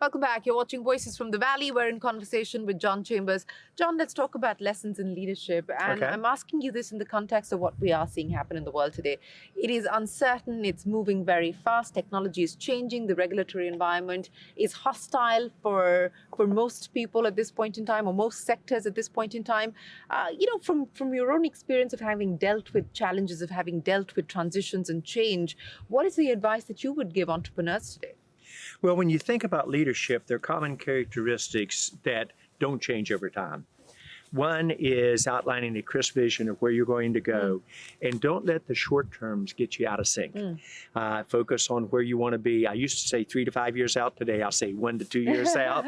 welcome back. You're watching Voices from the Valley. We're in conversation with John Chambers. John, let's talk about lessons in leadership. And I'm asking you this in the context of what we are seeing happen in the world today. It is uncertain. It's moving very fast. Technology is changing. The regulatory environment is hostile for most people at this point in time, or most sectors at this point in time. From your own experience of having dealt with challenges, of having dealt with transitions and change, what is the advice that you would give entrepreneurs today? Well, when you think about leadership, there are common characteristics that don't change over time. One is outlining a crisp vision of where you're going to go, and don't let the short terms get you out of sync. Focus on where you want to be. I used to say 3 to 5 years out. Today, I'll say 1 to 2 years out.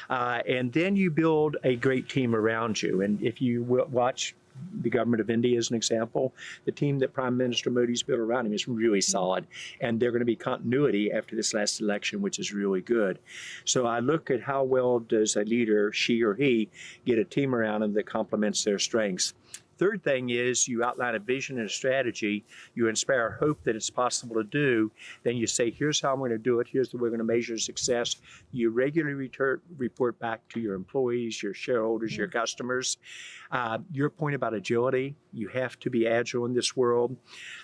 And then you build a great team around you. And if you watch the government of India as an example, the team that Prime Minister Modi's built around him is really solid, and they're going to be continuity after this last election, which is really good. So I look at how well does a leader, she or he, get a team around him that complements their strengths. Third thing is you outline a vision and a strategy. You inspire hope that it's possible to do. Then you say, here's how I'm going to do it. Here's the way we're going to measure success. You regularly report back to your employees, your shareholders, your customers. Your point about agility, you have to be agile in this world.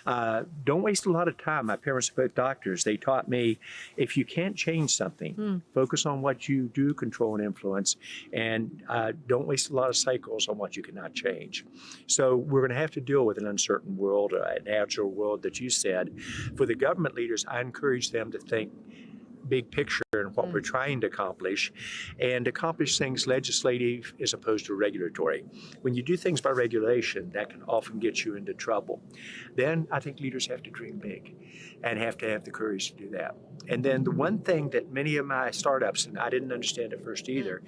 Don't waste a lot of time. My parents are both doctors. They taught me, if you can't change something, focus on what you do control and influence, and don't waste a lot of cycles on what you cannot change. So we're going to have to deal with an uncertain world, an agile world that you said. For the government leaders, I encourage them to think big picture and what we're trying to accomplish, and accomplish things legislative as opposed to regulatory. When you do things by regulation, that can often get you into trouble. Then I think leaders have to dream big and have to have the courage to do that. And then the one thing that many of my startups, and I didn't understand at first either,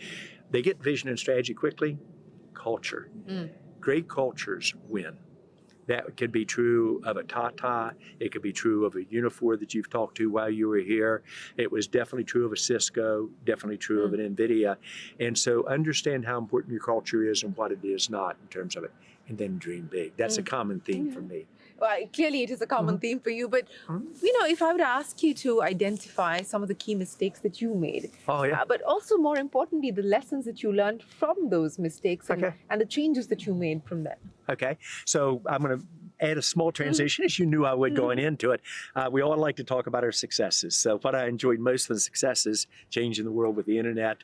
they get vision and strategy quickly. Culture. Great cultures win. That could be true of a Tata. It could be true of a Unifor that you've talked to while you were here. It was definitely true of a Cisco, definitely true of an NVIDIA. And so understand how important your culture is and what it is not in terms of it. And then dream big. That's a common theme for me. Well, clearly it is a common theme for you, but if I were to ask you to identify some of the key mistakes that you made, but also more importantly, the lessons that you learned from those mistakes and the changes that you made from them. Okay, so I'm going to add a small transition, as you knew I would going into it. We all like to talk about our successes. So what I enjoyed most of the successes, changing the world with the internet,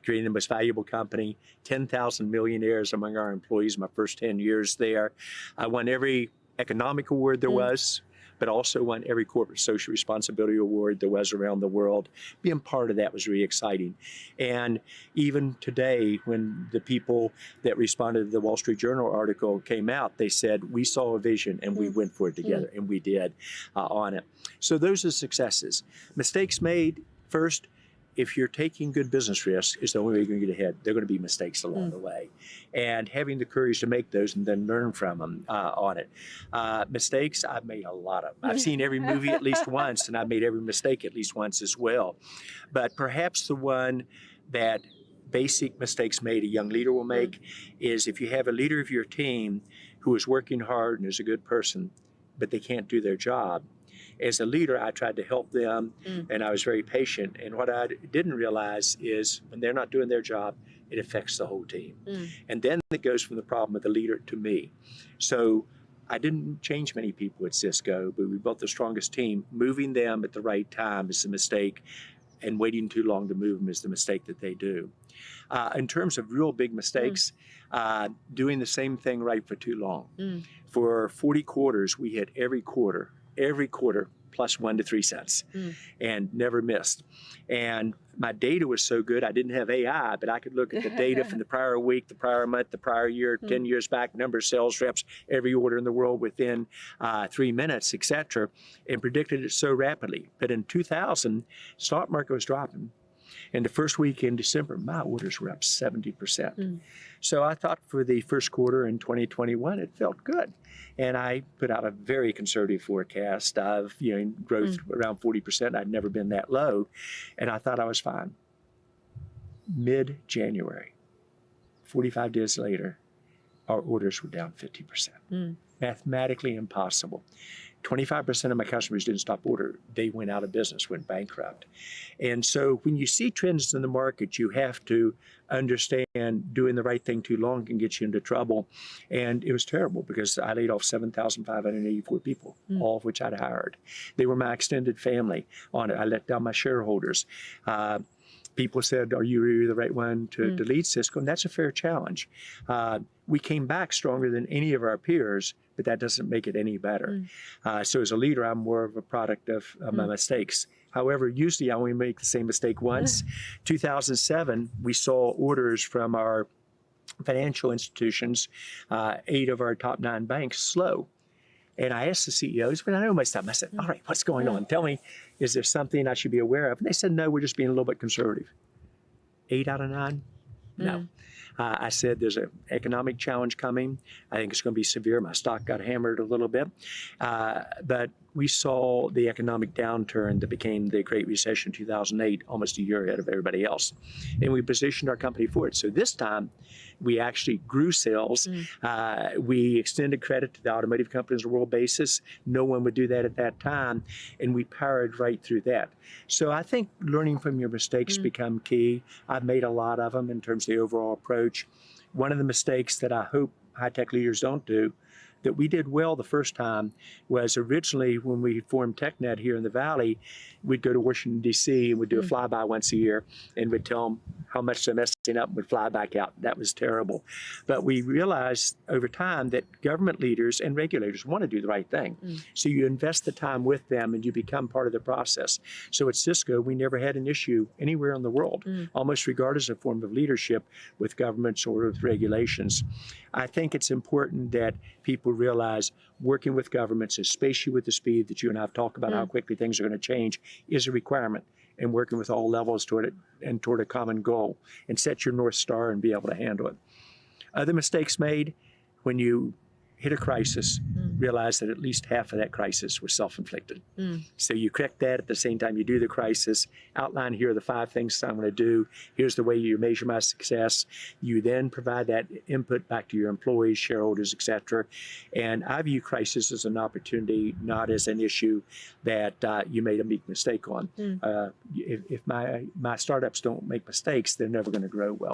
creating the most valuable company, 10,000 millionaires among our employees my first 10 years there. I won every economic award there was, but also won every corporate social responsibility award there was around the world. Being part of that was really exciting. And even today, when the people that responded to the Wall Street Journal article came out, they said, we saw a vision and we went for it together, and we did on it. So those are successes. Mistakes made, first, if you're taking good business risks, it's the only way you're going to get ahead. There are going to be mistakes along the way. And having the courage to make those and then learn from them on it. Mistakes, I've made a lot of them. I've seen every movie at least once, and I've made every mistake at least once as well. But perhaps the one that basic mistakes made a young leader will make is if you have a leader of your team who is working hard and is a good person, but they can't do their job. As a leader, I tried to help them, and I was very patient. And what I didn't realize is when they're not doing their job, it affects the whole team. And then it goes from the problem of the leader to me. So I didn't change many people at Cisco, but we built the strongest team. Moving them at the right time is the mistake, and waiting too long to move them is the mistake that they do. In terms of real big mistakes, doing the same thing right for too long. For 40 quarters, we hit every quarter plus 1 to 3 cents and never missed. And my data was so good, I didn't have AI, but I could look at the data from the prior week, the prior month, the prior year, 10 years back, number of sales reps, every order in the world within 3 minutes, et cetera, and predicted it so rapidly. But in 2000, stock market was dropping. And the first week in December, my orders were up 70%. So I thought for the first quarter in 2021, it felt good. And I put out a very conservative forecast of growth around 40%. I'd never been that low. And I thought I was fine. Mid-January, 45 days later, our orders were down 50%. mathematically impossible. 25% of my customers didn't stop order. They went out of business, went bankrupt. And so when you see trends in the market, you have to understand doing the right thing too long can get you into trouble. And it was terrible because I laid off 7,584 people, all of which I'd hired. They were my extended family on it. I let down my shareholders. People said, are you really the right one to lead Cisco? And that's a fair challenge. We came back stronger than any of our peers, but that doesn't make it any better. So as a leader, I'm more of a product of my mistakes. However, usually I only make the same mistake once. 2007, we saw orders from our financial institutions, 8 of our top 9 banks, slow. And I asked the CEOs, but I know my stuff. I said, all right, what's going on? Tell me, is there something I should be aware of? And they said, no, we're just being a little bit conservative. 8 out of 9? No. I said, there's an economic challenge coming. I think it's going to be severe. My stock got hammered a little bit. But we saw the economic downturn that became the Great Recession in 2008, almost a year ahead of everybody else. And we positioned our company for it. So this time, we actually grew sales. We extended credit to the automotive companies on a world basis. No one would do that at that time. And we powered right through that. So I think learning from your mistakes become key. I've made a lot of them in terms of the overall approach. One of the mistakes that I hope high-tech leaders don't do that we did well the first time was originally when we formed TechNet here in the Valley, we'd go to Washington, D.C. and we'd do a flyby once a year and we'd tell them how much they're messing up and we'd fly back out. That was terrible. But we realized over time that government leaders and regulators want to do the right thing. So you invest the time with them and you become part of the process. So at Cisco, we never had an issue anywhere in the world, almost regardless of form of leadership with governments or with regulations. I think it's important that people realize working with governments, especially with the speed that you and I have talked about how quickly things are going to change, is a requirement. And working with all levels toward it and toward a common goal and set your North Star and be able to handle it. Other mistakes made, when you hit a crisis, realize that at least half of that crisis was self-inflicted. So you correct that at the same time you do the crisis, outline here are the 5 things I'm going to do, here's the way you measure my success. You then provide that input back to your employees, shareholders, etc. And I view crisis as an opportunity, not as an issue that you made a big mistake on. If my startups don't make mistakes, they're never going to grow well.